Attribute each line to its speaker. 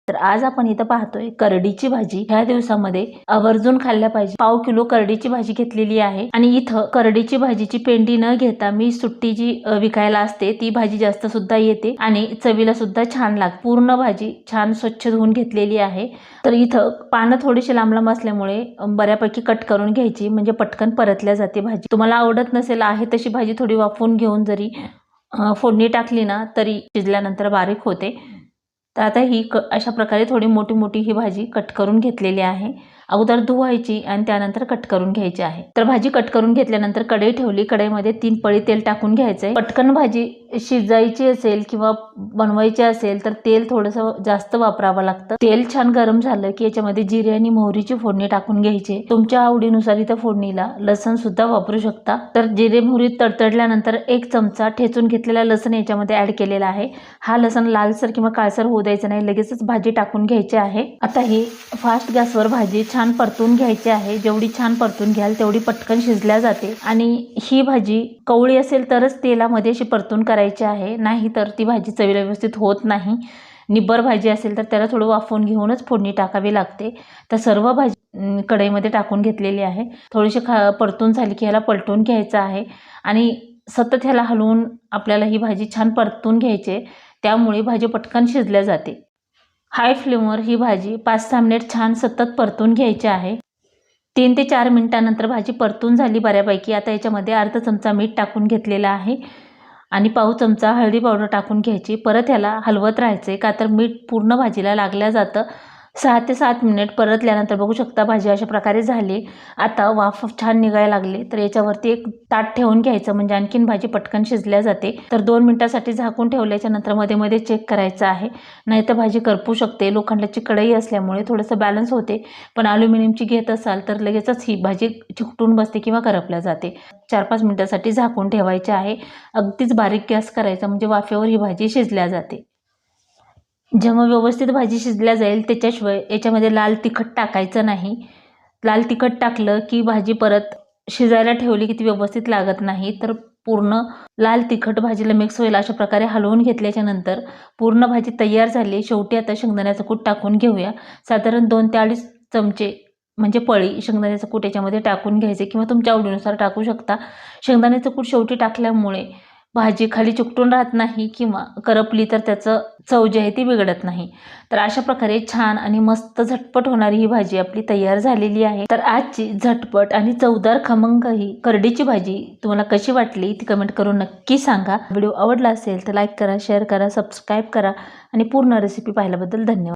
Speaker 1: तर आज आपण इथं पाहतोय करडीची भाजी। ह्या दिवसामध्ये आवर्जून खाल्ल्या पाहिजे। पाव किलो करडीची भाजी घेतलेली आहे आणि इथं करडीची भाजीची पेंडी न घेता मी सुट्टी जी विकायला असते ती भाजी जास्त सुद्धा येते आणि चवीला सुद्धा छान लागते। पूर्ण भाजी छान स्वच्छ धुवून घेतलेली आहे। तर इथं पानं थोडीशी लांब लांब असल्यामुळे बऱ्यापैकी कट करून घ्यायची, म्हणजे पटकन परतल्या जाते भाजी। तुम्हाला आवडत नसेल आहे तशी भाजी थोडी वाफवून घेऊन जरी फोडणी टाकली ना तरी शिजल्यानंतर बारीक होते। तर आता ही अशा प्रकारे थोडी मोठी मोठी ही भाजी कट करून घेतलेली आहे। अगोदर धुवायची आणि त्यानंतर कट करून घ्यायची आहे। तर भाजी कट करून घेतल्यानंतर कढई ठेवली, कढईमध्ये 3 पळी तेल टाकून घ्यायचंय। पटकन भाजी शिजायची असेल किंवा बनवायची असेल तर तेल थोडंसं जास्त वापरावं लागतं। तेल छान गरम झालं की याच्यामध्ये जिरे आणि मोहरीची फोडणी टाकून घ्यायची। तुमच्या आवडीनुसार इथं फोडणीला लसण सुद्धा वापरू शकता। तर जिरे मोहरी तडतडल्यानंतर 1 चमचा ठेचून घेतलेला लसण याच्यामध्ये ऍड केलेला आहे। हा लसण लालसर किंवा काळसर होऊ द्यायचा नाही, लगेचच भाजी टाकून घ्यायची आहे। आता ही फास्ट गॅसवर भाजी छान परतून घ्यायची आहे। जेवढी छान परतून घ्याल तेवढी पटकन शिजल्या जाते आणि ही भाजी कवळी असेल तरच तेलामध्ये अशी परतून करायची आहे, नाही तर ती भाजी चवीला व्यवस्थित होत नाही। निब्बर भाजी असेल तर त्याला थोडं वाफवून घेऊनच फोडणी टाकावी लागते। तर सर्व भाजी कढईमध्ये टाकून घेतलेली आहे। थोडीशी परतून झाली की ह्याला पलटून घ्यायचं आहे आणि सतत ह्याला हलवून आपल्याला ही भाजी छान परतून घ्यायची, त्यामुळे भाजी पटकन शिजल्या जाते। हाय फ्लेमवर ही भाजी 5-6 मिनिट छान सतत परतून घ्यायची आहे। 3 ते 4 मिनिटांनंतर भाजी परतून झाली बऱ्यापैकी। आता याच्यामध्ये अर्धा चमचा मीठ टाकून घेतलेला आहे आणि पाव चमचा हळदी पावडर टाकून घ्यायची। परत ह्याला हलवत राहायचे, का तर मीठ पूर्ण भाजीला लागल्या जातं। 6 ते 7 मिनिट परतल्यानंतर बघू शकता भाजी अशा प्रकारे झाली। आता वाफ छान निघायला लागली तर याच्यावरती एक ताट ठेवून घ्यायचं, म्हणजे आणखीन भाजी पटकन शिजल्या जाते। तर 2 मिनिटांसाठी झाकून ठेवल्याच्या नंतर मध्ये मध्ये चेक करायचं आहे, नाहीतर भाजी करपू शकते। लोखंडाची कढई असल्यामुळे थोडंसं बॅलन्स होते, पण ॲल्युमिनियमची घेत असाल तर लगेचच ही भाजी चिकटून बसते किंवा करपल्या जाते। 4-5 मिनिटांसाठी झाकून ठेवायचे आहे। अगदीच बारीक गॅस करायचा, म्हणजे वाफेवर ही भाजी शिजल्या जाते। जेव्हा व्यवस्थित भाजी शिजल्या जाईल त्याच्याशिवाय याच्यामध्ये लाल तिखट टाकायचं नाही। लाल तिखट टाकलं की भाजी परत शिजायला ठेवली की ती व्यवस्थित लागत नाही। तर पूर्ण लाल तिखट भाजीला मिक्स होईल अशा प्रकारे हलवून घेतल्याच्या नंतर पूर्ण भाजी तयार झाली। शेवटी आता शेंगदाण्याचं कूट टाकून घेऊया। साधारण 2 ते 2.5 चमचे म्हणजे पळी शेंगदाण्याचं कूट याच्यामध्ये टाकून घ्यायचे, किंवा तुमच्या आवडीनुसार टाकू शकता। शेंगदाण्याचं कूट शेवटी टाकल्यामुळे भाजी खाली चिकटून राहत नाही किंवा करपली तर त्याचं चव जी आहे ती बिघडत नाही। तर अशा प्रकारे छान आणि मस्त झटपट होणारी ही भाजी आपली तयार झालेली आहे। तर आजची झटपट आणि चवदार खमंग ही करडीची भाजी तुम्हाला कशी वाटली ती कमेंट करून नक्की सांगा। व्हिडिओ आवडला असेल तर लाईक करा, शेअर करा, सबस्क्राईब करा आणि पूर्ण रेसिपी पाहिल्याबद्दल धन्यवाद।